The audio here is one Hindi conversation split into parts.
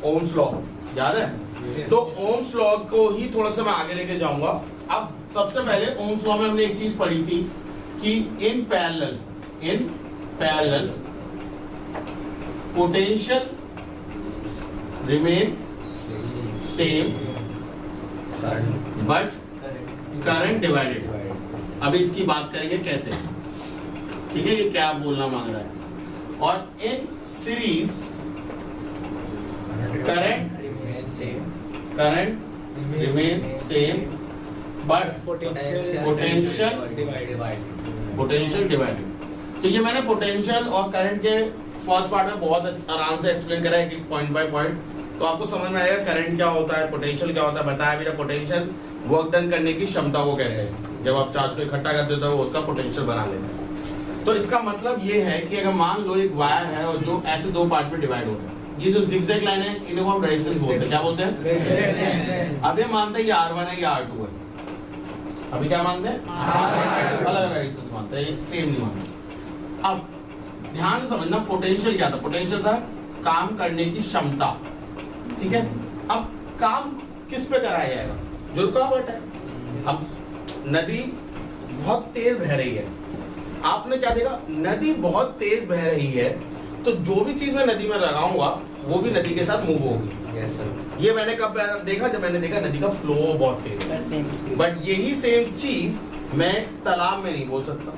ओम्स लॉ, याद है? तो ओम्स लॉ को ही थोड़ा सा मैं आगे लेके जाऊंगा। अब सबसे पहले ओम्स लॉ में हमने एक चीज पढ़ी थी कि in parallel potential remain same but current divided. अभी इसकी बात करेंगे कैसे, ठीक है? ये क्या बोलना मांग रहा है। और in series current remain same but potential divided. तो ये मैंने पोटेंशियल और करंट के फर्स्ट पार्ट में बहुत आराम से एक्सप्लेन करा है कि पॉइंट बाय पॉइंट, तो आपको समझ में आएगा करंट क्या होता है, पोटेंशियल क्या होता है, बताया भी था। पोटेंशियल वर्क डन करने की क्षमता को कहते हैं, जब आप चार्ज को इकट्ठा करते हो तो उसका पोटेंशियल बना लेते हैं। तो इसका मतलब ये है कि अगर मान लो एक वायर है और जो ऐसे दो पार्ट में डिवाइड हो गया, ये जो जिगजैग लाइन है इन्हें हम रेजिस्टेंस बोलते हैं। क्या बोलते हैं? अब ये मानते हैं ये R1 है, ये R2 है। अभी क्या मानते हैं? अलग अलग रेजिस्टेंस मानते हैं, सेम नहीं मानते। अब ध्यान से समझना, पोटेंशियल क्या था? पोटेंशियल था काम करने की क्षमता, ठीक है? अब काम किस पे कराया जाएगा? जो रुकावट है। अब नदी बहुत तेज बह रही है, आपने क्या देखा? नदी बहुत तेज बह रही है, तो जो भी चीज मैं नदी में लगाऊंगा वो भी नदी के साथ मूव होगी। yes, ये मैंने कब देखा? जब मैंने देखा नदी का फ्लो बहुत तेज है। बट यही सेम चीज मैं तालाब में नहीं बोल सकता,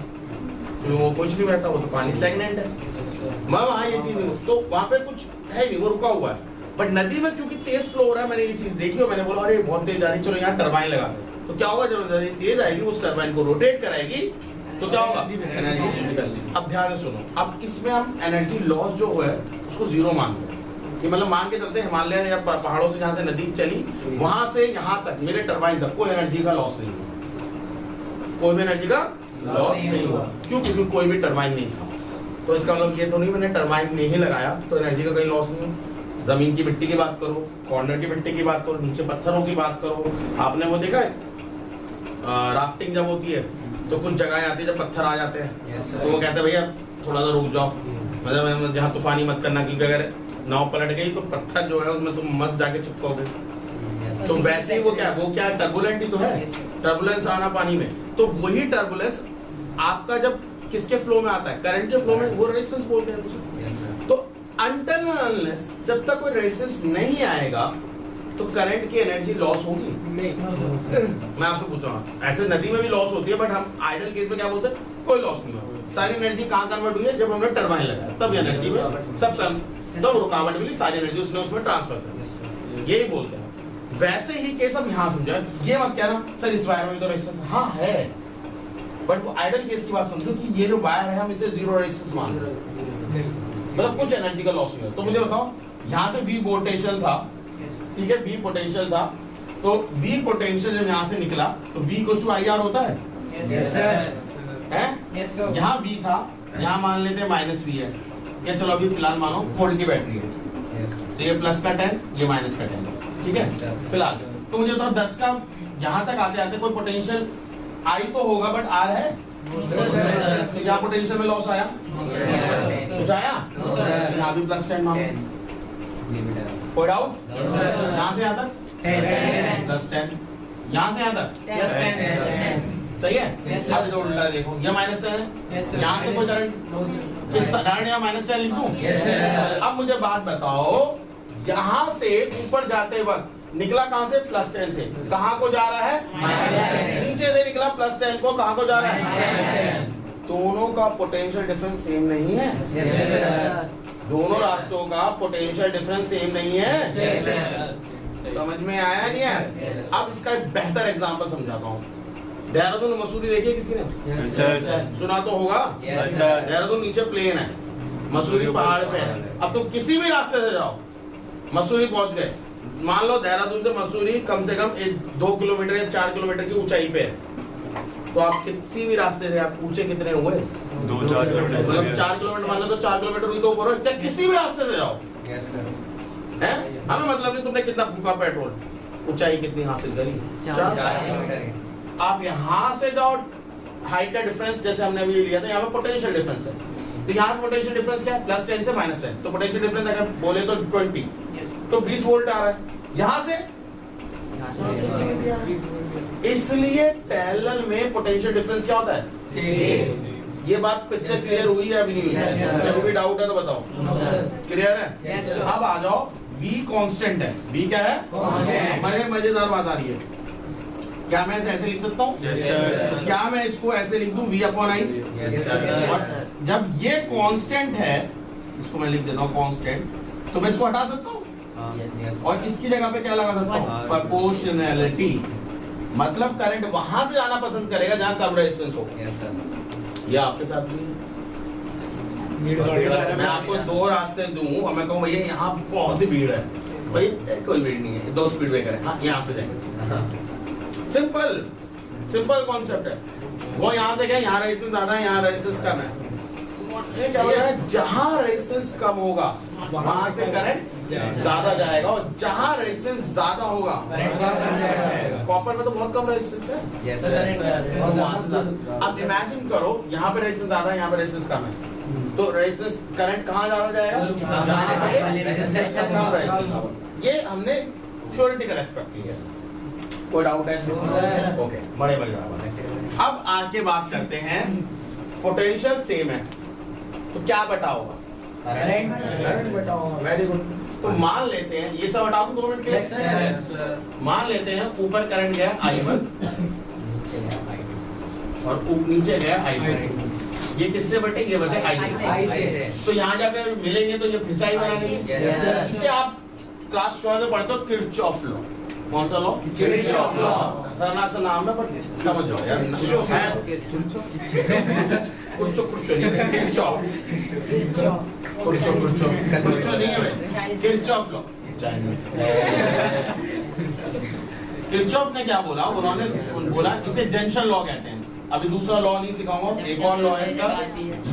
वो कुछ नहीं बहता, वो तो पानी स्टैग्नेंट है। मैं वहां ये चीज नहीं, तो वहां पे कुछ है नहीं, वो रुका हुआ है। बट नदी में क्योंकि तेज फ्लो हो रहा है, मैंने ये चीज देखी और मैंने बोला अरे बहुत तेज आ रही, चलो यहाँ टरबाइन लगा दे। तो क्या होगा? जब नदी तेज आएगी उस टरबाइन को रोटेट कराएगी, तो क्या होगा? एनर्जी निकलेगी। अब ध्यान से सुनो, अब इसमें हम एनर्जी लॉस जो है उसको जीरो मानते हैं कि मतलब मान के चलते हैं हिमालय या पहाड़ों से जहां से नदी चली वहां से यहाँ तक मेरे टरबाइन तक कोई एनर्जी का लॉस नहीं हुआ, कोई भी एनर्जी का लॉस नहीं हुआ। क्यों? क्योंकि कोई भी टरबाइन नहीं था। तो इसका मतलब ये तो नहीं मैंने टरबाइन नहीं लगाया तो एनर्जी का कोई लॉस नहीं। जमीन की मिट्टी की बात करो, कॉर्नर की मिट्टी की बात करो, नीचे पत्थरों की बात करो। आपने वो देखा है राफ्टिंग जब होती है तो कुछ जगह आती है जब पत्थर आ जाते हैं, तो वो कहते हैं भैया थोड़ा सा रुक जाओ, मतलब जहाँ तूफानी मत करना, क्योंकि अगर नाव पलट गई तो पत्थर जो है उसमें तुम मस्त जाके चिपकोगे। तो वैसे ही वो क्या टर्बुलेंट ही तो है, टर्बुलेंस आना पानी में। तो वही टर्बुलेंस आपका जब किसके फ्लो में आता है? करंट के फ्लो में, वो रेजिस्टेंस बोलते हैं उसे। तो अनटिल अनलेस जब तक कोई रेजिस्टेंस नहीं आएगा तो करंट की एनर्जी लॉस होगी नहीं। मैं आपसे पूछ रहा हूँ, ऐसे नदी में भी लॉस होती है, बट हम आइडल केस में क्या बोलते हैं? कोई लॉस नहीं हुआ। सारी एनर्जी कहाँ कन्वर्ट हुई है? जब हमने टरबाइन लगाया तब एनर्जी में सब तब रुकावट मिली, सारी एनर्जी उसने उसमें ट्रांसफर कर, यही बोलते हैं। वैसे ही केस हम यहाँ समझा, ये मत कहना सर इस वायर में तो रेजिस्टेंस हाँ है, बट वो आइडल केस की बात समझो कि ये जो वायर है हम इसे जीरो रेजिस्टेंस मान रहे हैं, मतलब कुछ एनर्जी का लॉस नहीं है। तो मुझे बताओ, यहाँ से V पोटेंशियल था, ठीक है, V पोटेंशियल था, तो V पोटेंशियल जब यहाँ से निकला तो V को IR होता है, यहाँ V था, यहाँ मान लेते हैं -V है, या चलो अभी फिलहाल मानो फोल्ड की बैटरी है, तो ये प्लस का 10, ये माइनस का 10, ठीक है फिलहाल। तो मुझे बताओ 10 का यहाँ तक आते आते कोई पोटेंशियल I तो होगा बट R है, तो यहाँ पोटेंशियल में लॉस आया कुछ आया? यहाँ भी +10 मानो, कोई डाउट? यहाँ से यहाँ तक +10, यहाँ से यहाँ तक सही है। अब जो उल्टा देखो, ये -10 है, यहाँ से कोई करंट इस करंट यहाँ -10 लिख दूं? अब मुझे बात बताओ, यहाँ से ऊपर जाते वक्त निकला कहाँ से? +10 से, कहाँ को जा रहा है? नीचे से निकला +10 को कहाँ को जा रहा है? दोनों का पोटेंशियल डिफरेंस सेम नहीं है, दोनों रास्तों का पोटेंशियल डिफरेंस सेम नहीं है। समझ में आया नहीं है? अब इसका एक बेहतर एग्जांपल समझाता हूँ। देहरादून मसूरी देखिए किसी ने? सुना तो होगा। देहरादून नीचे प्लेन है, मसूरी पहाड़ पे है। अब तुम किसी भी रास्ते से जाओ, मसूरी पहुंच गए, मान लो देहरादून से मसूरी कम से कम 2 किलोमीटर या 4 किलोमीटर की ऊंचाई पे है, तो आप किसी भी रास्ते से आप ऊंचे कितने हुए? 2-4 किलोमीटर, मतलब 4 किलोमीटर मान लो तो 4 किलोमीटर हुई तो ऊपर हो, क्या किसी भी रास्ते से जाओ है? हमें मतलब नहीं तुमने कितना फूका पेट्रोल, ऊंचाई कितनी हासिल करी? 4 किलोमीटर। आप यहाँ से जाओ, हाइट का डिफरेंस जैसे हमने अभी लिया था, यहाँ पे पोटेंशियल डिफरेंस है, तो यहाँ पोटेंशियल डिफरेंस क्या है? +10 से -10, तो पोटेंशियल डिफरेंस अगर बोले तो 20, तो 20 वोल्ट आ रहा है, यहां से इसलिए पैरेलल में पोटेंशियल डिफरेंस क्या होता है? ये बात पिक्चर क्लियर हुई है अभी नहीं हुई? अभी भी डाउट है तो बताओ। क्लियर है? अब आ जाओ, V कांस्टेंट है। V क्या है? हमारे मजेदार बात आ रही है। क्या मैं इसे ऐसे लिख सकता हूँ? क्या मैं इसको ऐसे लिख दूं V अपॉन आई? जब ये कांस्टेंट है, इसको मैं लिख देता हूँ कांस्टेंट, तो मैं इसको हटा सकता हूँ और इसकी जगह पे क्या लगा सकता हूँ? प्रोपोर्शनैलिटी। मतलब करंट वहां से जाना पसंद करेगा जहां कम रेजिस्टेंस हो। ये आपके साथ भी मैं आपको दो रास्ते दूं और मैं कहूँ भैया यहाँ बहुत ही भीड़ है, भाई कोई भीड़ नहीं है, 2 स्पीड ब्रेकर है, हाँ यहाँ से जाएंगे। सिंपल कॉन्सेप्ट है। वो यहाँ से गए, यहाँ रेजिस्टेंस ज्यादा है, यहाँ रेजिस्टेंस कम है। ये क्या होता है? जहां रेजिस्टेंस कम होगा वहां से करंट ज्यादा जाएगा और जहां रेजिस्टेंस ज्यादा होगा कॉपर में तो बहुत कम रेजिस्टेंस है और वहां से ज्यादा। अब इमेजिन करो यहाँ पे रेजिस्टेंस ज्यादा है, यहाँ पे रेजिस्टेंस कम है, तो रेजिस्टेंस करंट कहाँ ज्यादा जाएगा? जहां पे रेजिस्टेंस कम रेजिस्टेंस। ये हमने थ्योरेटिकल एस्पेक्ट लिया। कोई डाउट है? ओके, बड़े मजेदार। अब आगे बात करते हैं, पोटेंशियल सेम है तो क्या बटा होगा? करंट बटा होगा। Very good. तो मान लेते हैं, ये सब हटा दूं 2 मिनट के लिए। मान लेते हैं ऊपर करंट गया I1 और नीचे गया I1। ये किससे बटे? ये बटे I से। तो यहाँ जाकर मिलेंगे तो ये फिर से I बनाएंगे। इसे आप क्लास 12 में पढ़ते हो, किरचॉफ लॉ। कौन सा लॉ? Kirchhoff law. सरना सा नाम है पर समझ जाओ यार। कुछ नहीं है, किरचॉफ नहीं है भाई, किरचॉफ लॉ। किरचॉफ ने क्या बोला? उन्होंने बोला इसे जंक्शन लॉ कहते हैं। अभी दूसरा लॉ नहीं सिखाऊंगा, एक और लॉ है इसका,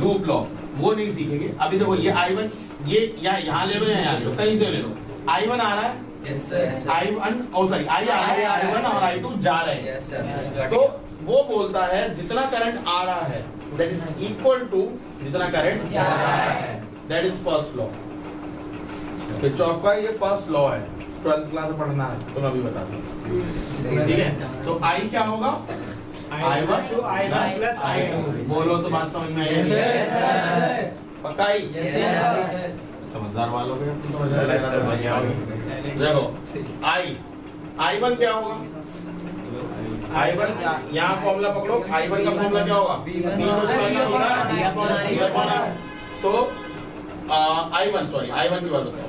लूप लॉ, वो नहीं सीखेंगे। अभी देखो ये I1, ये यहाँ ले लो या यहाँ ले लो, कहीं से ले लो। I1 आ रहा है, I1 I आ रहा है, I1 और I2 जा रहे हैं। तो वो बोलता है जितना करंट आ रहा है that is equal to जितना करंट जा रहा है। That is first law। Kirchhoff का ये फर्स्ट लॉ है, 12th क्लास में पढ़ना है तो मैं अभी बता दूं। ठीक है, तो I क्या होगा? I1 plus I2। बोलो तो बात समझ में आई? पक्का ही? समझदार वालों को देखो, I1 क्या होगा? I1 यहाँ फॉर्मूला पकड़ो, I1 का फॉर्मूला क्या होगा? तो I1 की बात बताओ,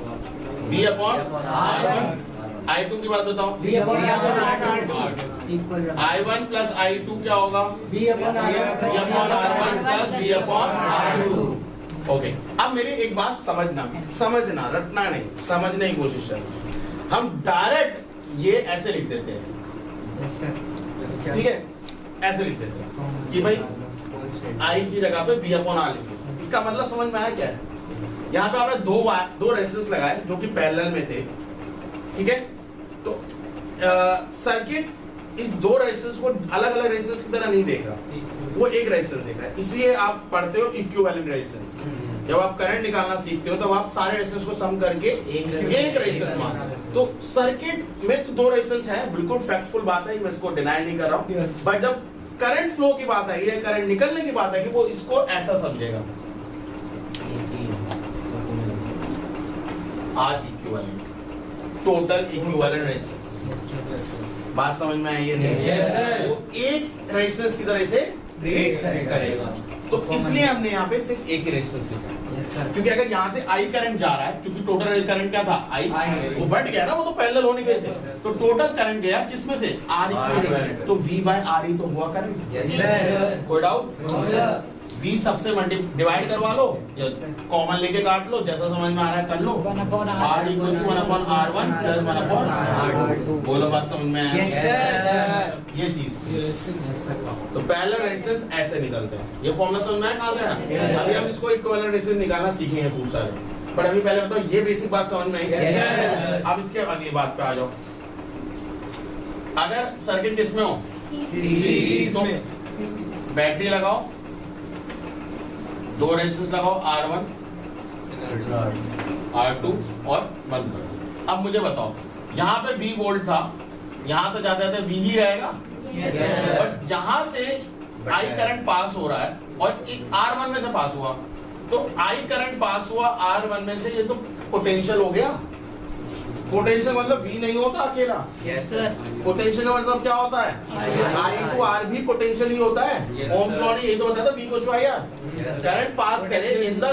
V अपॉन R1। I2 की बात बताओ, I1 प्लस I2 क्या होगा? V upon R1 plus V upon R2। Okay, अब मेरी एक बात समझना, रटना नहीं, समझने की कोशिश करना। हम डायरेक्ट ये ऐसे लिख देते हैं, ठीक है? ऐसे लिख देते हैं कि भाई I की जगह पे V अपॉन R लिखो। इसका मतलब समझ में आया क्या है? यहाँ पे आपने दो रेजिस्टेंस लगाए जो कि पैरेलल में थे, ठीक है? तो सर्किट इस दो रेजिस्टेंस को अलग अलग रेजिस्टेंस की तरह नहीं देख रहा, वो एक रेजिस्टेंस देख रहा है। इसलिए आप पढ़ते हो इक्विवेलेंट रेजिस्टेंस। जब आप करंट निकालना सीखते हो तब आप सारे रेजिस्टेंस को सम करके एक रेजिस्टेंस मान। तो सर्किट में तो 2 रेजिस्टेंस है, बिल्कुल फैक्टफुल बात है, मैं इसको डिनाई नहीं कर रहा हूँ। बट जब करंट फ्लो की बात आई है, करंट निकलने की बात आई है, वो इसको ऐसा समझेगा, R equivalent, total equivalent resistance. बात समझ में आई है? नहीं, वो एक रेजिस्टेंस की तरह से ट्रीट करेगा। तो इसलिए हमने यहाँ पे सिर्फ एक ही रेजिस्टेंस लिखा, क्योंकि अगर यहाँ से I करंट जा रहा है, क्योंकि टोटल करंट क्या था? I, वो बढ़ गया ना, वो तो पैरेलल होने की वजह से। तो टोटल करंट गया किसमें से? R equivalent. तो V बाय R ही तो हुआ करंट। कोई डाउट? V सबसे डिवाइड करवा लो, कॉमन लेके काट लो, जैसा समझ में आ रहा है कर लो। R equal to 1 upon R1 plus 1 upon R2। बोलो बात समझ में आया? ये चीज। तो पैरेलल रेजिस्टेंस ऐसे निकलते हैं। ये फॉर्मूला समझ में आया कहां से आया? अभी हम इसको इक्विवेलेंट रेजिस्टेंस निकालना सीखेंगे खूब सारे, पर अभी पहले बताओ ये बेसिक बात समझ में आई? अब इसके अगली बात पे आ जाओ। अगर सर्किट किसमें हो? सीरीज में। बैटरी लगाओ, 2 रेजिस्टेंस लगाओ, R1 R2 और बंद करो। अब मुझे बताओ, यहाँ पे V वोल्ट था, यहाँ तो जाते जाते V ही रहेगा, बट यहाँ से I करंट पास हो रहा है और R1 में से पास हुआ, तो I करंट पास हुआ R1 में से, ये तो पोटेंशियल हो गया। पोटेंशियल मतलब V नहीं होता अकेला, पोटेंशियल का मतलब क्या होता है, I into R भी पोटेंशियल ही होता है। ओम्स लॉ ने यही तो बताया था, V को IR। करंट पास करे in the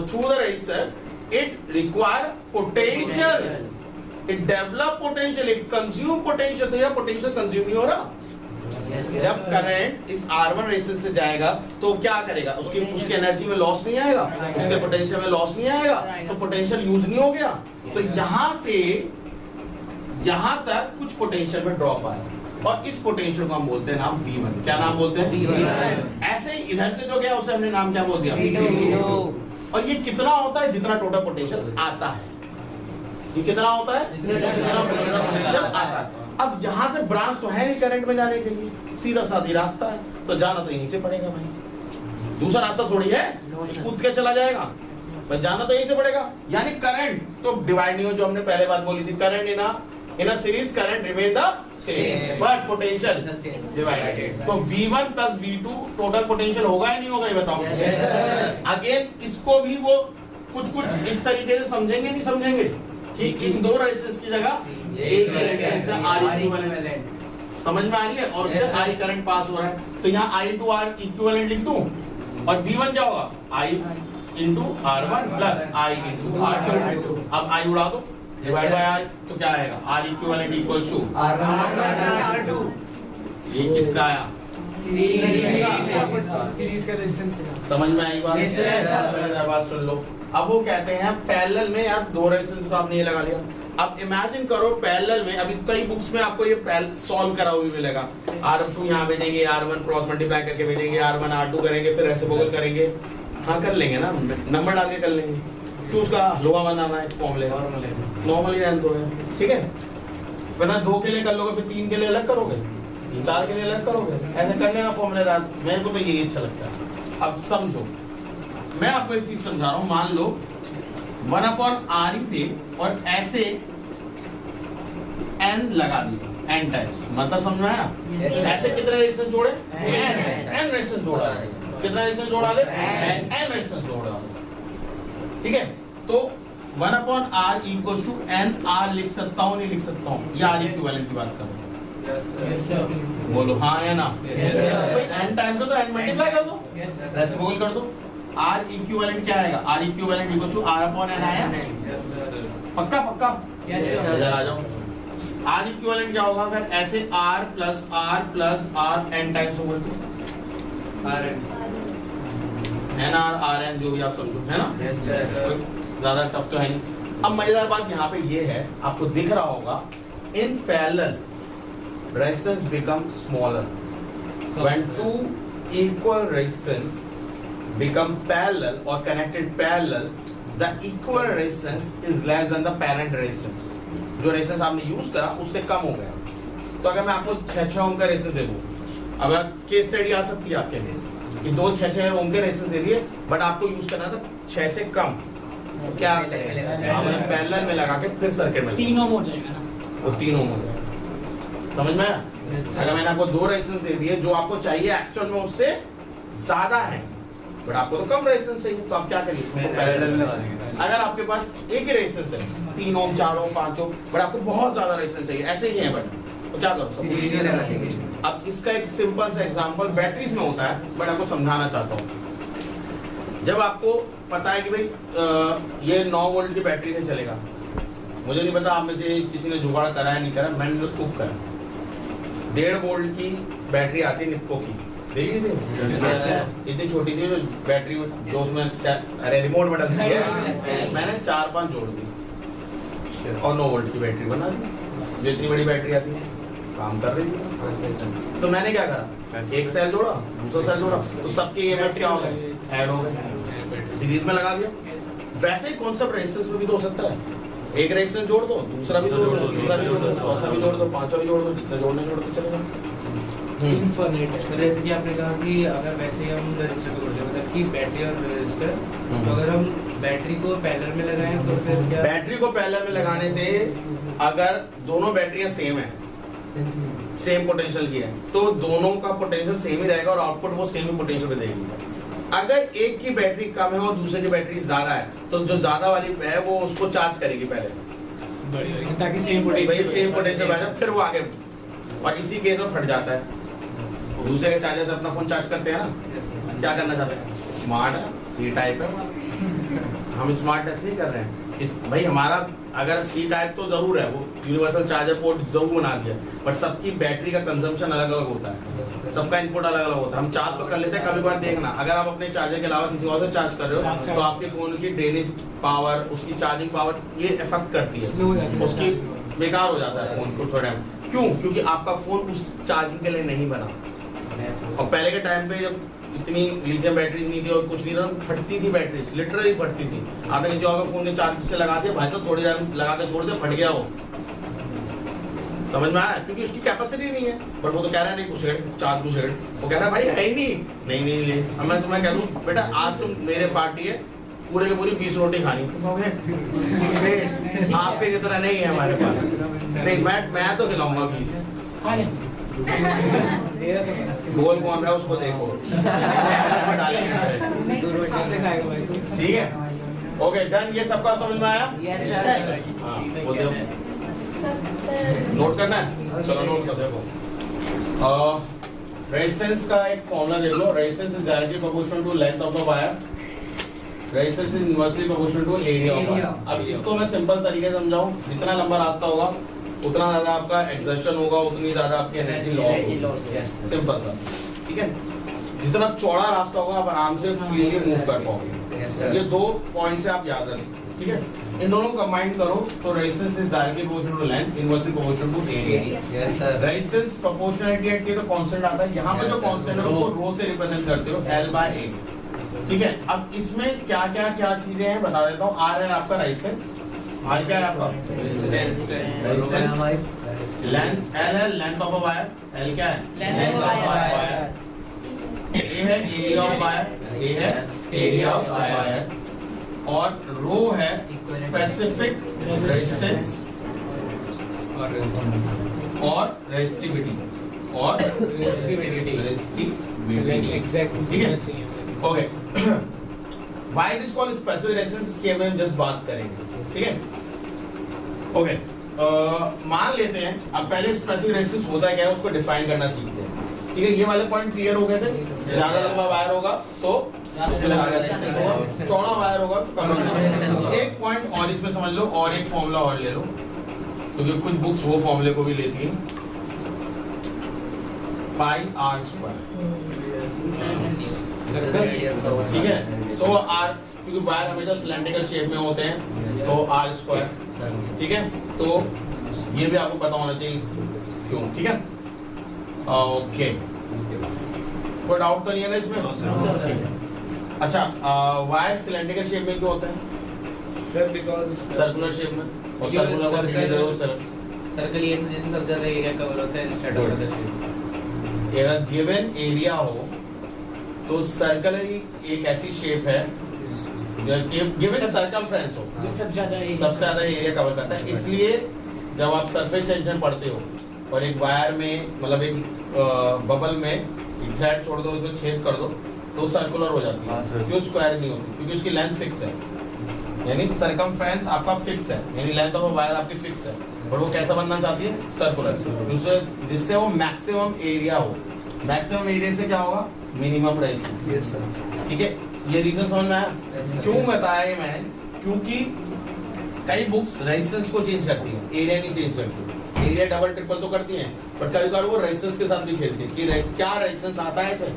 through the resistor, it require potential, it develop potential, it consume potential. तो यह पोटेंशियल कंज्यूम नहीं हो रहा। जब करंट इस R1 रेजिस्टेंस से जाएगा तो क्या करेगा, उसकी एनर्जी में लॉस नहीं आएगा, उसके पोटेंशियल में लॉस नहीं आएगा, तो पोटेंशियल यूज नहीं हो गया। तो यहां से यहां तक कुछ पोटेंशियल में ड्रॉप आया और इस पोटेंशियल को हम बोलते हैं नाम V1। क्या नाम बोलते हैं, V1। ऐसे ही इधर से जो गया उसे हमने नाम क्या बोल दिया, V2। और ये कितना होता है, जितना टोटल पोटेंशियल आता है। ये कितना होता है, जितना पोटेंशियल आता है। अब यहाँ से ब्रांच तो है नहीं करंट में जाने के लिए, सीधा साधी रास्ता है, तो जाना तो यहीं से पड़ेगा भाई, दूसरा रास्ता थोड़ी है कूद के चला जाएगा, बस जाना तो यहीं से पड़ेगा। यानी करंट तो डिवाइड नहीं हो, जो हमने पहले बात बोली थी, current in a series current remain the same but potential divided. तो V1 plus V2 total potential होगा या नहीं होगा, ये बताओ। अगेन इसको भी वो कुछ इस तरीके से समझेंगे, नहीं समझेंगे कि इन दो रेजिस्टेंस की जगह एक रेजिस्टेंस है R इक्विवेलेंट, समझ में आ रही है, और उससे I करंट पास हो रहा है, तो यहाँ I into R इक्विवेलेंट लिख दूं और V1 क्या होगा, I into R1 plus I into R2। अब I उड़ा दो, डिवाइड बाय R, तो क्या आएगा, R equivalent equals to R2। ये किसका आया, सीरीज का रेजिस्टेंस। समझ में आई बात, बात सुन लो। अब वो कहते हैं पैरेलल में यार दो रेजिस्टेंस तो आपने ये लगा लिया, अब इमेजिन करो पैरेलल में, अब इस कई बुक्स में आपको ये सॉल्व करा हुआ भी मिलेगा, R2 यहाँ भेजेंगे, R1 क्रॉस मल्टीप्लाई करके भेजेंगे, R1 R2 करेंगे, फिर ऐसे बगल करेंगे, हाँ कर लेंगे ना, नंबर डाल के कर लेंगे, क्यों उसका हलवा बनाना है फॉर्मूले, नॉर्मली रहने दो, ठीक है। वरना 2 के लिए कर लोगे, फिर 3 के लिए अलग करोगे, 4 के लिए अलग करोगे, ऐसे करने का फॉर्मूले। मेरे को तो यही अच्छा लगता है। अब समझो, मैं आपको एक चीज समझा रहा हूं, मान लो 1/R ही थे और ऐसे n लगा दिया, n टाइम्स, मतलब समझ में आया। ऐसे कितने रेजिस्टेंस जोड़े, n रेजिस्टेंस जोड़ा, कितना रेजिस्टेंस जोड़ा ले, n रेजिस्टेंस जोड़ा, ठीक है। तो 1/R इक्वल्स टू NR लिख सकता हूं, नहीं लिख सकता हूं, ये R इक्विवेलेंट की बात कर रहा हूं, बोलो हाँ या ना, n टाइम्स है तो n मल्टीप्लाई कर दो, ऐसे बोल कर दो। R इक्विवेलेंट क्या आएगा, R equivalent equal to R/N आया, पक्का पक्का, इधर आ जाओ। R इक्विवेलेंट क्या होगा अगर ऐसे R plus R n times होगा, NR RN जो भी आप समझो, है ना, ज्यादा टफ तो है नहीं। अब मजेदार बात यहाँ पे ये है, आपको दिख रहा होगा, in parallel resistance becomes smaller when two equal resistance become parallel or connected parallel, the equivalent resistance is less than the parent resistance। जो रेजिस्टेंस आपने यूज करा उससे कम हो गया। तो अगर मैं आपको 6 ओम का रेजिस्टेंस दे दूं, अगर केस स्टडी आ सकती है आपके लिए कि 2 6 ओम के रेजिस्टेंस दे दिए, बट आपको यूज करना था 6 से कम, तो क्या करेंगे, हमने पैरेलल में लगा के फिर सर्किट में 3 ओम हो जाएगा ना, वो 3 ओम हो जाएगा, समझ में आया। अगर मैंने आपको 2 रेजिस्टेंस दे दिए, जो आपको चाहिए एक्चुअल में उससे ज्यादा है, बट आपको तो कम रेजिस्टेंस चाहिए, तो आप क्या करिए, पैरेलल में लगा देंगे। अगर आपके पास एक ही रेजिस्टेंस है, 3 ओम 4 ओम 5 ओम, बट आपको बहुत ज्यादा रेजिस्टेंस चाहिए, ऐसे ही है, बट तो क्या करो। अब इसका एक सिंपल सा एग्जांपल बैटरीज में होता है, बट आपको समझाना चाहता हूँ। जब आपको पता है कि भाई ये 9 वोल्ट की बैटरी से चलेगा, मुझे नहीं पता आप में से किसी ने जुगाड़ करा है नहीं करा, मैंने तो खूब करा। 1.5 वोल्ट की बैटरी आती है निप्पो की, देखी थी, इतनी छोटी सी बैटरी जो उसमें अरे रिमोट में डलती है, मैंने 4-5 जोड़ दी और 9 वोल्ट की बैटरी बना दी। जितनी बड़ी बैटरी आती है काम कर रही थी, तो मैंने क्या करा, एक सेल जोड़ा, दूसरा सेल जोड़ा, तो सबके EMF क्या हो गए, ऐड हो गए, सीरीज में लगा दिया। वैसे ही कॉन्सेप्ट रेजिस्टेंस में भी तो हो सकता है, एक रेजिस्टेंस जोड़ दो, दूसरा भी जोड़ दो, तीसरा भी जोड़ दो, चौथा भी जोड़ दो, पांचवा भी जोड़ दो, जितने जोड़ने जोड़ते चलेगा। तो जैसे कि आपने कहा कि अगर वैसे हम रजिस्टर को जोड़ते हैं, मतलब कि बैटरी और रजिस्टर, तो अगर हम बैटरी को पैरेलल में लगाएं तो फिर क्या? बैटरी को पैरेलल में लगाने से अगर दोनों बैटरियां सेम है, सेम पोटेंशियल की है, तो दोनों का पोटेंशियल सेम ही रहेगा और आउटपुट वो सेम ही पोटेंशियल पे देगी। अगर एक की बैटरी कम है और दूसरे की बैटरी ज्यादा है, तो जो ज्यादा वाली है वो उसको चार्ज करेगी पहले, ताकि सेम सेम पोटेंशियल पोटेंशियल आ जाए, फिर वो आगे, और इसी केस में फट जाता है। दूसरे के चार्जर से अपना फोन चार्ज करते हैं ना, क्या करना चाहते हैं? स्मार्ट है, सी टाइप है, हम स्मार्ट टेस्ट नहीं कर रहे हैं। भाई हमारा अगर सी टाइप तो जरूर है, वो यूनिवर्सल चार्जर पोर्ट जरूर बना दिया, बट सबकी बैटरी का कंजम्पशन अलग अलग होता है, सबका इनपुट अलग अलग होता है। हम चार्ज तो कर लेते हैं, कभी बार देखना अगर आप अपने चार्जर के अलावा किसी और से चार्ज कर रहे हो तो आपके फोन की ड्रेनेज पावर, उसकी चार्जिंग पावर ये इफेक्ट करती है, उसकी बेकार हो जाता है फोन को थोड़ा टाइम। क्यों? क्योंकि आपका फोन उस चार्जिंग के लिए नहीं बना। और पहले के टाइम पे जब इतनी लिथियम बैटरीज नहीं थी और कुछ नहीं था, फटती थी बैटरीज, लिटरली फटती थी। आपने किसी और फोन के चार्ज से लगा दिया, भाई साहब थोड़ी देर लगा के छोड़ दिया, फट गया वो, समझ में आया? क्योंकि उसकी कैपेसिटी नहीं है। बट वो तो कह रहा है नहीं कुछ चार्ज कुछ, वो कह रहा है भाई है ही नहीं नहीं ले। अब मैं तुम्हें कह दूं बेटा आज तुम मेरे पार्टी है, पूरे के पूरी 20 रोटी खानी, तुम कहोगे आपके की तरह नहीं है हमारे पास, नहीं मैं तो खिलाऊंगा 20। गोल कौन रहा है उसको देखो, ठीक है, ओके डन। ये सबका समझ में आया? हाँ, वो देखो नोट करना है, चलो नोट कर देखो। रेजिस्टेंस का एक फॉर्मूला देख लो। Resistance is directly proportional to length of the wire, resistance is inversely proportional to area of wire. अब इसको मैं सिंपल तरीके से समझाऊं, जितना लंबा रास्ता होगा उतना ज्यादा आपका एक्सर्शन होगा, उतनी ज्यादा आपकी एनर्जी लॉस होगी, सिंपल सा, ठीक है। जितना चौड़ा रास्ता होगा आप आराम से फ्रीली मूव कर पाओगे। ये दो पॉइंट से आप याद रखें, ठीक है। इन दोनों को कंबाइन करो तो resistance is directly proportional to length, inversely proportional to area. Yes sir. Resistance proportionality at K तो कांस्टेंट आता है, यहाँ पे जो कांस्टेंट है उसको रो से रिप्रेजेंट करते हो L/A, ठीक है। अब इसमें क्या चीजें हैं बता देता हूँ। R है आपका रेजिस्टेंस, R क्या है आपका? रेजिस्टेंस। लेंथ L है length of a wire, L क्या है? Length of wire. A है एरिया ऑफ वायर, A है एरिया ऑफ वायर। और रो है स्पेसिफिक रेजिस्टेंस और रेजिस्टिविटी एग्जैक्टली, ठीक है, okay. Why it is called specific resistance इसकी हम जस्ट बात करेंगे, ठीक है, ओके। मान लेते हैं अब पहले स्पेसिफिक रेजिस्टेंस होता क्या है उसको डिफाइन करना सीखते हैं, ठीक है। ये वाले पॉइंट क्लियर हो गए थे। ज्यादा लंबा वायर होगा तो चौड़ा वायर होगा तो कम होगा। एक पॉइंट और इसमें समझ लो, और एक फॉर्मूला और ले लो, क्योंकि कुछ बुक्स वो फॉर्मूले को भी लेती हैं। पाई आर स्क्वायर, ठीक है। तो आर, क्योंकि वायर हमेशा सिलेंड्रिकल शेप में होते हैं, तो आर स्क्वायर, ठीक है। तो ये भी आपको पता होना चाहिए क्यों, ठीक है, ओके। कोई डाउट तो नहीं है ना इसमें? अच्छा, वायर सिलेंड्रिकल शेप में क्यों होता है सर? बिकॉज सर्कुलर शेप में, और सर्कुलर को 3D दे दो सर्कल ये जिसमें सबसे ज्यादा एरिया कवर होता है इंस्टेड ऑफ अदर शेप्स। अगर गिवन एरिया हो तो सर्कल ही एक ऐसी शेप है गिवन सर्कमफ्रेंस हो जो सबसे ज्यादा एरिया कवर करता है। इसलिए जब आप सरफेस टेंशन पढ़ते हो और एक वायर में मतलब एक बबल में एक थ्रेड छोड़ दो, उसमें छेद कर दो तो सर्कुलर हो जाती है, क्यों स्क्वायर नहीं होती? क्योंकि उसकी लेंथ फिक्स है, यानी सर्कमफ्रेंस आपका फिक्स है, यानी लेंथ ऑफ वायर आपकी फिक्स है, और वो कैसा बनना चाहती है? सर्कुलर, जिससे वो मैक्सिमम एरिया हो। मैक्सिमम एरिया से क्या होगा? Minimum resistance. Yes sir. ठीक है, ये रीजन समझ में आया? क्यों बताया ये मैंने? क्योंकि कई बुक्स रेजिस्टेंस को चेंज करती है, एरिया नहीं चेंज करती। एरिया डबल ट्रिपल तो करती हैं, पर कभी बार वो रेजिस्टेंस के साथ भी खेलती है कि क्या रेजिस्टेंस आता है सर,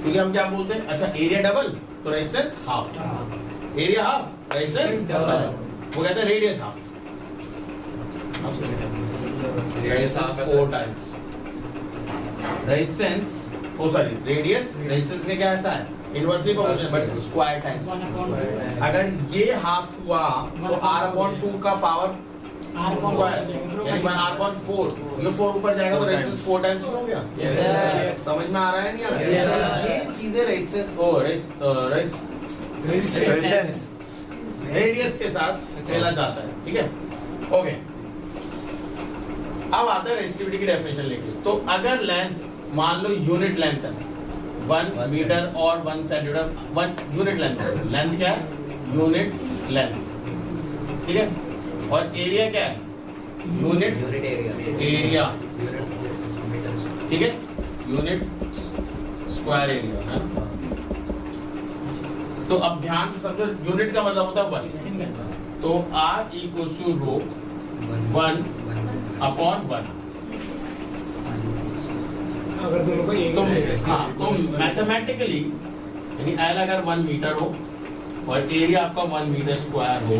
क्योंकि हम क्या बोलते हैं, अच्छा एरिया डबल तो resistance half, area half resistance double, वो कहते हैं radius half, resistance 4 times resistance, oh sorry radius, resistance के क्या ऐसा है inversely proportional but square times. अगर ये हाफ हुआ तो r/2 का पावर स्क्वायर यानी r/4, ये 4 ऊपर जाएगा तो रेजिस्टेंस 4 टाइम्स हो गया। समझ में आ रहा है नहीं आ रहा? ये चीजें रेजिस्टेंस रेडियस के साथ चला जाता है, ठीक है। ओके, अब आता है रेजिस्टिविटी की डेफिनेशन लेके। तो अगर लेंथ मान लो यूनिट लेंथ है 1 मीटर और 1 सेंटीमीटर, 1 यूनिट लेंथ, लेंथ क्या है? यूनिट लेंथ, ठीक है। और एरिया क्या है? यूनिट एरिया, ठीक है, यूनिट स्क्वायर एरिया है। तो अब ध्यान से समझो, यूनिट का मतलब होता है 1, तो R equals to rho 1 upon 1। अगर दोनों को एक तो मैथमेटिकली यानी L अगर 1 मीटर हो और एरिया आपका 1 मीटर स्क्वायर हो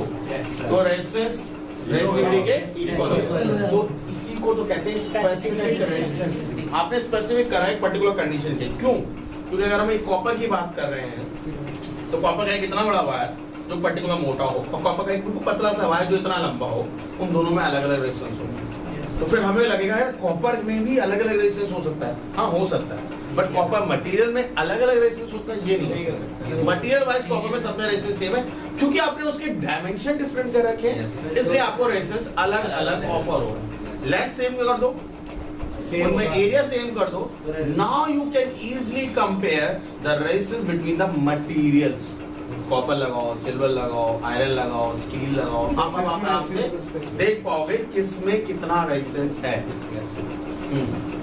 तो रेजिस्टेंस रेजिस्टिविटी के इक्वल होगा। तो इसी को तो कहते हैं स्पेसिफिक रेजिस्टेंस। आपने स्पेसिफिक करा है पर्टिकुलर कंडीशन के, क्यों? क्योंकि अगर हम एक कॉपर की बात कर रहे हैं तो कॉपर का एक इतना बड़ा वायर जो पर्टिकुलर मोटा हो और कॉपर का एक बिल्कुल पतला सा वायर जो इतना लंबा हो, उन दोनों में अलग अलग रेजिस्टेंस हो। तो फिर हमें लगेगा यार कॉपर में भी अलग अलग रेजिस्टेंस हो सकता है। हाँ, हो सकता है, बट कॉपर मटेरियल में अलग अलग रेजिस्टेंस होता है, ये नहीं हो सकता। मटेरियल वाइज कॉपर में सब में रेजिस्टेंस सेम है, क्योंकि आपने उसके डायमेंशन डिफरेंट कर रखे हैं, इसलिए आपको रेजिस्टेंस अलग अलग ऑफर हो रहा है। लेंथ सेम कर दो, उनमें एरिया सेम कर दो, now you can easily compare the resistance between the materials. Copper लगाओ, सिल्वर लगाओ, आयरन लगाओ, स्टील लगाओ, आप आराम से देख पाओगे किसमें कितना रेजिस्टेंस है।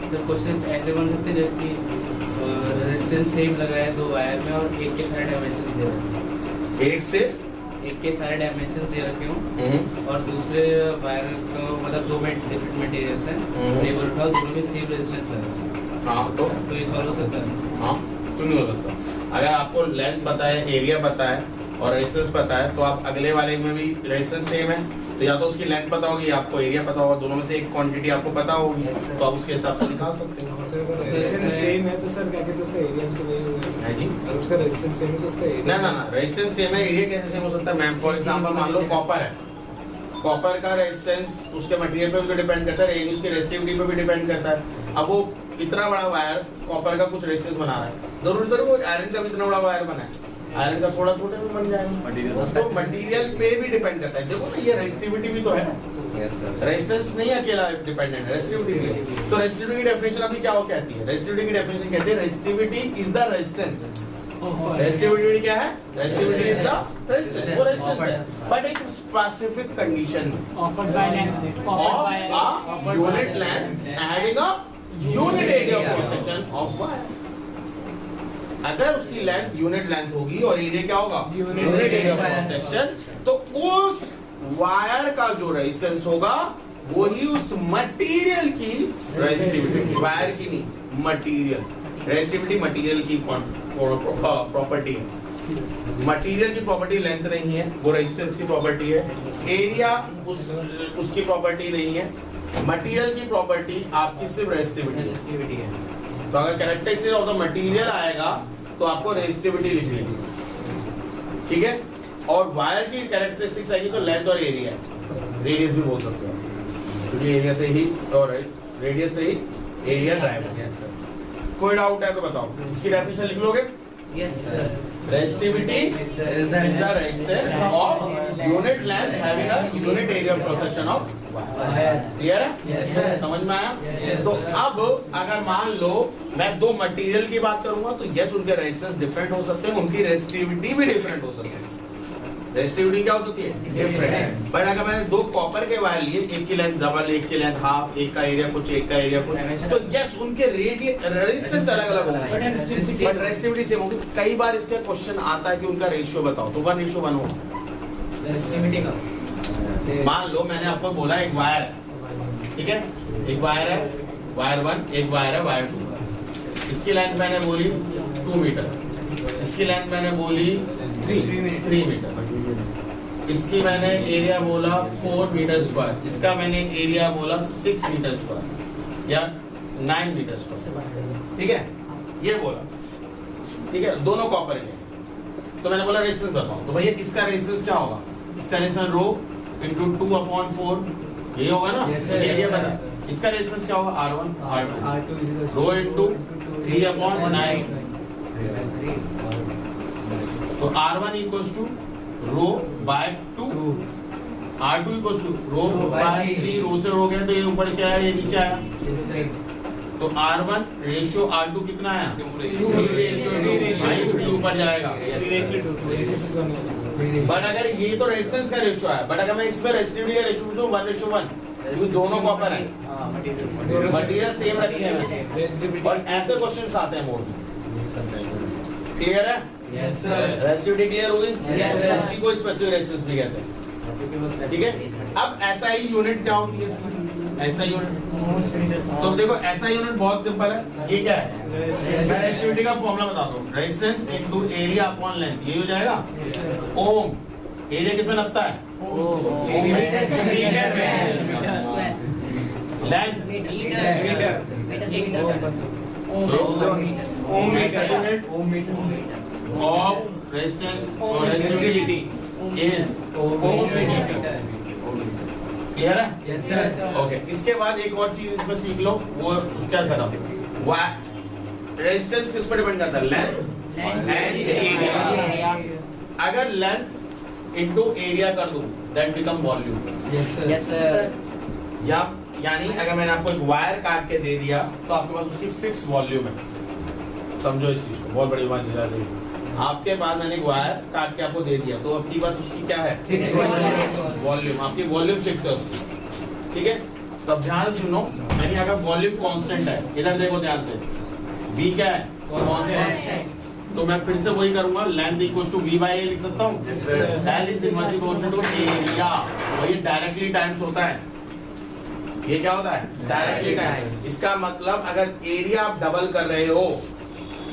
सर क्वेश्चंस ऐसे बन सकते हैं जैसे कि रेजिस्टेंस सेम लगा है दो वायर में और एक के सारे डायमेंशंस दे रखे हैं, एक के सारे डायमेंशंस दे रखे हो और दूसरे वायर का मतलब दो में डिफरेंट मटेरियल्स हैं, नेबर उठाओ, दोनों में सेम रेजिस्टेंस लगा। हाँ, तो ये सॉल्व हो सकता है। हाँ, क्यों नहीं हो सकता? अगर आपको लेंथ पता है, एरिया पता है और रेजिस्टेंस पता है, तो आप अगले वाले में भी रेजिस्टेंस सेम है तो या तो उसकी लेंथ पता होगी, आपको एरिया पता होगा, दोनों में से एक क्वांटिटी आपको पता होगी, तो आप उसके हिसाब से निकाल सकते हो। रेजिस्टेंस सेम है तो सर क्या कहते हैं उसका एरिया भी तो वही होगा। है जी, अगर उसका रेजिस्टेंस सेम है तो उसका एरिया ना रेजिस्टेंस सेम है, एरिया कैसे सेम हो सकता है मैम? फॉर एग्जांपल मान लो कॉपर है, कॉपर का रेजिस्टेंस उसके मटेरियल पे भी डिपेंड करता है, उसकी रेजिस्टिविटी पे भी डिपेंड करता है। अब वो इतना बड़ा वायर कॉपर का कुछ रेजिस्टेंस बना रहा है, जरूर जरूर वो आयरन का भी इतना बड़ा वायर बना है, आयरन का थोड़ा छोटे में बन जाएगा। तो मटेरियल पे भी डिपेंड करता है। देखो ना, ये रेजिस्टिविटी भी तो है, रेजिस्टेंस नहीं अकेला डिपेंडेंट है, रेजिस्टिविटी भी है। तो रेजिस्टिविटी की डेफिनेशन अभी क्या हो कहती है? रेजिस्टिविटी की डेफिनेशन कहते हैं resistivity is the resistance. Resistivity क्या है? रेजिस्टिविटी इज द रेजिस्टेंस, वो रेजिस्टेंस है, बट एक specific condition offered by length of a unit length having a unit area of cross section of wire। अगर उसकी लेंथ यूनिट लेंथ होगी और एरिया क्या होगा? Unit area of cross section, तो उस वायर का जो रेजिस्टेंस होगा वही उस मटेरियल की रेजिस्टिविटी, वायर की नहीं, मटेरियल। रेजिस्टिविटी मटेरियल की प्रॉपर्टी है, मटेरियल की प्रॉपर्टी लेंथ नहीं है, वो रेजिस्टेंस की प्रॉपर्टी है। एरिया उसकी प्रॉपर्टी नहीं है, मटेरियल की प्रॉपर्टी आपकी सिर्फ रेजिस्टिविटी है। तो अगर कैरेक्टरिस्टिक ऑफ द मटेरियल आएगा तो आपको रेजिस्टिविटी लिखनी है, ठीक है। और वायर की कैरेक्टरिस्टिक्स आएगी तो लेंथ और एरिया, रेडियस भी बोल सकते हो, क्योंकि एरिया से ही और रेडियस से ही एरिया ड्राइव है। कोई डाउट है तो बताओ, इसकी डेफिनेशन लिख लोगे? Resistivity is the resistance of unit length having a unit area of cross section of wire। Clear है? Yes, sir। समझ में आया? तो अब अगर मान लो मैं दो मटेरियल की बात करूंगा तो यस उनके रेजिस्टेंस डिफरेंट हो सकते हैं, उनकी रेजिस्टिविटी भी डिफरेंट हो सकती है। रेजिस्टिविटी क्या हो सकती है? डिफरेंट। बट अगर मैंने दो कॉपर के वायर लिए, एक की लेंथ डबल, एक की लेंथ हाफ, एक का एरिया कुछ, एक का एरिया कुछ, तो यस उनके रेजिस्टेंस अलग अलग होंगे, बट रेजिस्टिविटी सेम होगी। कई बार इसका क्वेश्चन आता है कि उनका रेशियो बताओ, तो 1:1 होगा रेजिस्टिविटी का। मान लो मैंने आपको बोला एक वायर है, ठीक है, एक वायर है वायर 1, एक वायर है वायर 2। इसकी लेंथ मैंने बोली 2 मीटर, इसकी लेंथ मैंने बोली 3 मीटर, इसकी मैंने एरिया बोला 4 मीटर स्क्वायर, इसका मैंने एरिया बोला 6 मीटर स्क्वायर या 9 मीटर स्क्वायर, ठीक है, ये बोला, ठीक है, दोनों कॉपर के। तो मैंने बोला रेजिस्टेंस बताओ, तो भैया इसका रेजिस्टेंस क्या होगा? इसका रेजिस्टेंस रो इंटू 2/4 ये होगा ना, ये बता। इसका रेजिस्टेंस क्या होगा? R1 रो इंटू 3/9 तो R1 equals to rho by 2, R2 equals to rho by 3, rho से रो गया तो ये ऊपर क्या है, ये नीचे आया। तो R1 रेशियो R2 कितना आया, 3:2 ऊपर जाएगा। बट अगर ये तो रेजिस्टेंस का रेशियो है, बट अगर मैं इसमें रेजिस्टिविटी का रेशियो दूं 1:1, क्योंकि दोनों कॉपर हैं, मटेरियल सेम रखे हैं और ऐसे क्वेश्चंस आते हैं बोर्ड में। क्लियर है? Yes sir. रेजिस्टिविटी क्लियर हुई? Yes sir. इसी को स्पेसिफिक रेजिस्टेंस भी कहते हैं। ठीक है, अब SI यूनिट क्या होती है इसकी? SI यूनिट तो देखो SI यूनिट बहुत सिंपल है। ये क्या है, मैं रेजिस्टिविटी का फॉर्मूला बताता हूँ, resistance into area upon length, ये हो जाएगा ओम। एरिया किसमें लगता है, length of resistance or resistivity is clear है? Yes sir. ओके, इसके बाद एक और चीज इसमें सीख लो, वो उसका करो, रेजिस्टेंस किस पर डिपेंड करता है, लेंथ एंड एरिया। अगर लेंथ इनटू एरिया कर दूं that become volume. Yes sir. यानी अगर मैंने आपको एक वायर काट के दे दिया तो आपके पास उसकी फिक्स वॉल्यूम है। समझो इस चीज को, बहुत बड़ी बात है। आपके पास मैंने एक वायर काट के आपको दे दिया तो आपके पास उसकी क्या है, फिक्स वॉल्यूम। आपकी वॉल्यूम फिक्स है उसकी। ठीक है, तो अब ध्यान से सुनो, मैंने अगर वॉल्यूम कांस्टेंट है, इधर देखो ध्यान से, V क्या है, कांस्टेंट, तो मैं फिर से वही करूंगा, length equal to V by A लिख सकता हूँ। L is inversely proportional to area, वही डायरेक्टली टाइम्स होता है। ये क्या होता है, डायरेक्टली टाइम। इसका मतलब अगर एरिया आप डबल कर रहे हो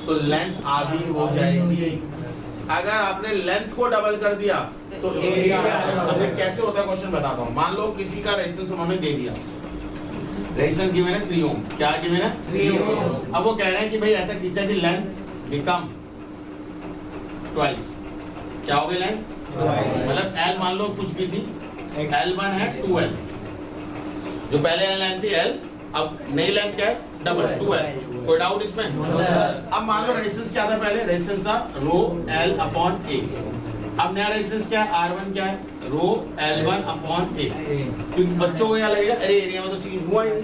तो लेंथ आधी हो जाएगी। अगर आपने लेंथ को डबल कर दिया तो एरिया, अब ये कैसे होता है क्वेश्चन बताता हूँ। मान लो किसी का रेजिस्टेंस उन्होंने दे दिया, रेजिस्टेंस गिवन है 3 ओम। क्या गिवन है, 3 ओम। अब वो कह रहे हैं कि भाई ऐसा खींचा कि लेंथ बिकम ट्वाइस। क्या हो गई लेंथ, मतलब L मान लो कुछ भी थी, L1 है 2L, जो पहले लेंथ थी L, अब नई लेंथ क्या है, डबल 2L। कोई डाउट इसमें? अब मान लो रेजिस्टेंस क्या था, पहले रेजिस्टेंस था रो L अपॉन A। अब नया रेजिस्टेंस क्या है, R1 क्या है, रो L1 अपॉन A। क्योंकि बच्चों को क्या लगेगा, अरे एरिया में तो चेंज हुआ ही नहीं।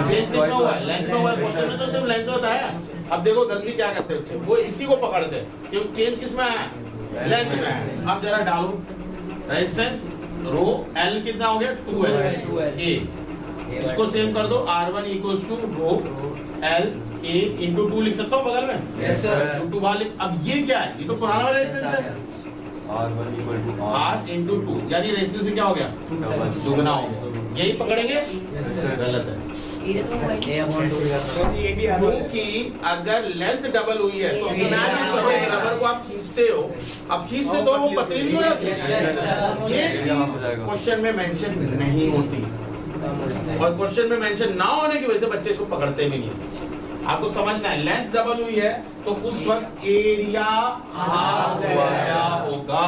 चेंज किसमें हुआ है, लेंथ में हुआ है। क्वेश्चन में तो सिर्फ लेंथ बताया। अब देखो गलती क्या करते हैं, वो इसी को पकड़ते हैं कि चेंज किसमें आया, लेंथ में आया। अब जरा डालो रेजिस्टेंस रो L कितना हो गया, 2L A। इसको सेम कर दो, R1 equals to rho L A into 2 लिख सकता हूँ बगल में। Yes sir. टू बार लिख। अब ये क्या है, ये तो पुराना वाला रेजिस्टेंस है, R1 equal to R into 2, यानी रेजिस्टेंस में क्या हो गया, दुगना हो गया। यही पकड़ेंगे, गलत है। क्योंकि अगर लेंथ डबल हुई है तो इमेजिन करो एक रबर को आप खींचते हो, अब खींचते तो वो पतली नहीं हो जाती। ये चीज क्वेश्चन में मेंशन नहीं होती, और क्वेश्चन में मेंशन ना होने की वजह से बच्चे इसको पकड़ते भी नहीं। आपको समझना है, लेंथ डबल हुई है तो उस वक्त एरिया हाफ गया होगा।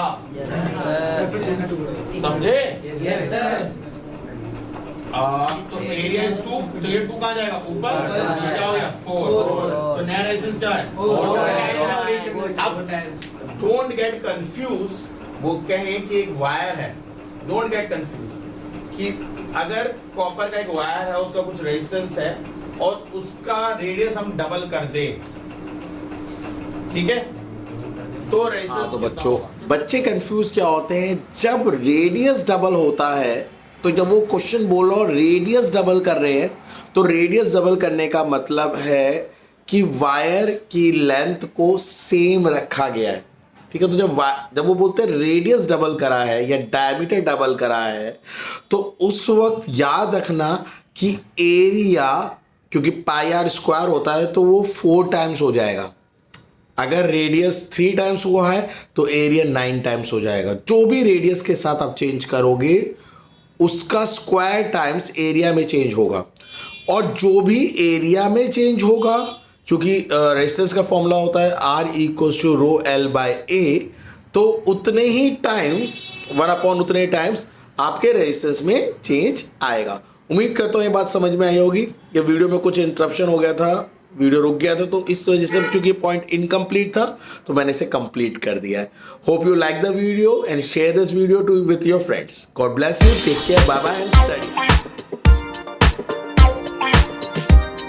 समझे? Yes sir. तो एरिया इज 2, तो ये 2 कहाँ जाएगा, ऊपर, क्या हो गया 4। तो नया रेजिस्टेंस क्या है, 4। अब डोंट गेट कंफ्यूज, वो कहें कि एक वायर है, डोंट गेट कंफ्यूज कि अगर कॉपर का एक वायर है, उसका कुछ रेजिस्टेंस है और उसका रेडियस हम डबल कर दे, ठीक है, तो रेजिस्टेंस। तो बच्चे कंफ्यूज क्या होते हैं, जब रेडियस डबल होता है तो जब वो क्वेश्चन बोलो रेडियस डबल कर रहे हैं, तो रेडियस डबल करने का मतलब है कि वायर की लेंथ को सेम रखा गया है। ठीक है, तो जब वो बोलते हैं रेडियस डबल करा है या डायमीटर डबल करा है, तो उस वक्त याद रखना कि एरिया, क्योंकि पाई आर स्क्वायर होता है तो वो 4 टाइम्स हो जाएगा। अगर रेडियस 3 टाइम्स हुआ है तो एरिया 9 टाइम्स हो जाएगा। जो भी रेडियस के साथ आप चेंज करोगे उसका स्क्वायर टाइम्स एरिया में चेंज होगा, और जो भी एरिया में चेंज होगा, क्योंकि रेजिस्टेंस का फॉर्मूला होता है R equals to rho L by A, तो उतने ही टाइम्स 1/, उतने टाइम्स आपके रेजिस्टेंस में चेंज आएगा। उम्मीद करता हूँ ये बात समझ में आई होगी। ये वीडियो में कुछ इंटरप्शन हो गया था वीडियो रुक गया था, तो इस वजह से क्योंकि पॉइंट इनकम्प्लीट था तो मैंने इसे कंप्लीट कर दिया है. Hope you like the video and share this video to with your friends. God bless you, take care, bye bye and study.